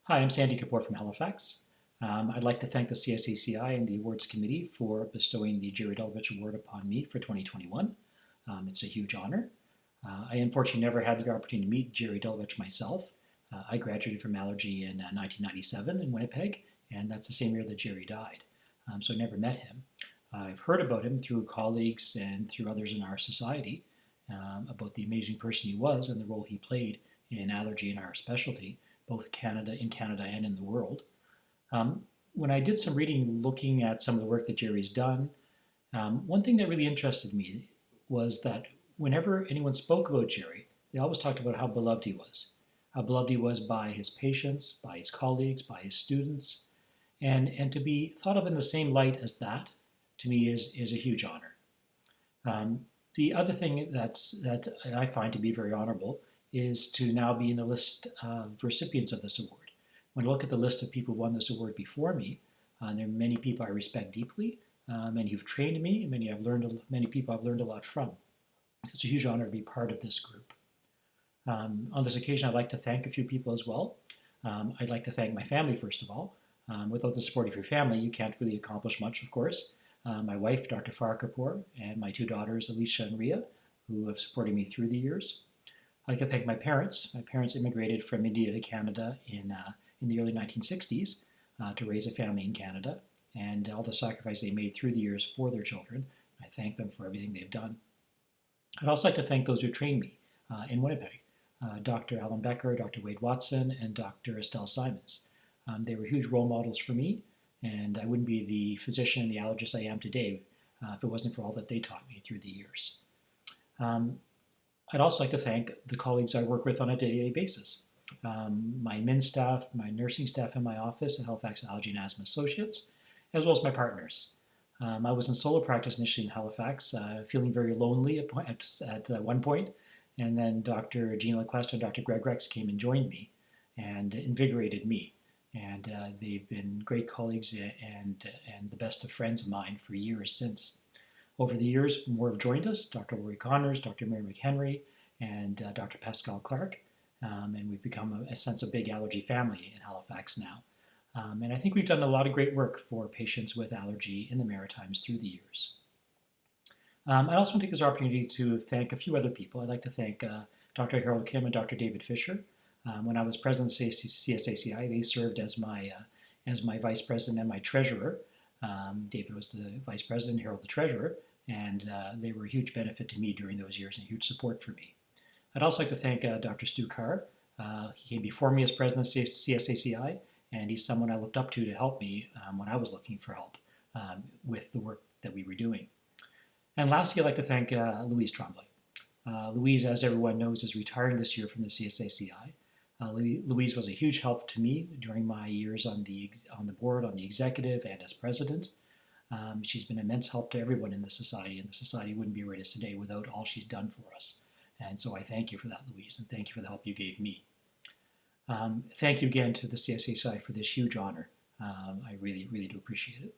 Hi, I'm Sandy Kapur from Halifax. I'd like to thank the CSACI and the Awards Committee for bestowing the Jerry Dolovich Award upon me for 2021. It's a huge honor. I unfortunately never had the opportunity to meet Jerry Dolovich myself. I graduated from allergy in 1997 in Winnipeg, and that's the same year that Jerry died. So I never met him. I've heard about him through colleagues and through others in our society about the amazing person he was and the role he played in allergy in our specialty, both in Canada and in the world. When I did some reading looking at some of the work that Jerry's done, one thing that really interested me was that whenever anyone spoke about Jerry, they always talked about how beloved he was by his patients, by his colleagues, by his students, and to be thought of in the same light as that, to me, is a huge honor. The other thing that I find to be very honorable is to now be in the list of recipients of this award. When I look at the list of people who won this award before me, there are many people I respect deeply, many who've trained me, and many people I've learned a lot from. It's a huge honor to be part of this group. On this occasion, I'd like to thank a few people as well. I'd like to thank my family, first of all. Without the support of your family, you can't really accomplish much, of course. My wife, Dr. Farah Kapur, and my two daughters, Alicia and Ria, who have supported me through the years. I'd like to thank my parents. My parents immigrated from India to Canada in the early 1960s to raise a family in Canada, and all the sacrifice they made through the years for their children. I thank them for everything they've done. I'd also like to thank those who trained me in Winnipeg, Dr. Alan Becker, Dr. Wade Watson, and Dr. Estelle Simons. They were huge role models for me, and I wouldn't be the physician and the allergist I am today if it wasn't for all that they taught me through the years. I'd also like to thank the colleagues I work with on a day-to-day basis. My MIN staff, my nursing staff in my office at Halifax Allergy and Asthma Associates, as well as my partners. I was in solo practice initially in Halifax, feeling very lonely at one point, and then Dr. Gina LaQuesta and Dr. Greg Rex came and joined me and invigorated me. And they've been great colleagues and the best of friends of mine for years since. Over the years, more have joined us, Dr. Lori Connors, Dr. Mary McHenry, and Dr. Pascal Clark. And we've become a sense of big allergy family in Halifax now. And I think we've done a lot of great work for patients with allergy in the Maritimes through the years. I also want to take this opportunity to thank a few other people. I'd like to thank Dr. Harold Kim and Dr. David Fisher. When I was president of CSACI, they served as my vice president and my treasurer. David was the vice president, Harold the treasurer, and they were a huge benefit to me during those years and a huge support for me. I'd also like to thank Dr. Stu Carr. He came before me as president of CSACI, and he's someone I looked up to help me when I was looking for help with the work that we were doing. And lastly, I'd like to thank Louise Tremblay. Louise, as everyone knows, is retiring this year from the CSACI. Louise was a huge help to me during my years on the board, on the executive, and as president. She's been an immense help to everyone in the society, and the society wouldn't be where it is today without all she's done for us. And so I thank you for that, Louise, and thank you for the help you gave me. Thank you again to the CSACI for this huge honor. I really, really do appreciate it.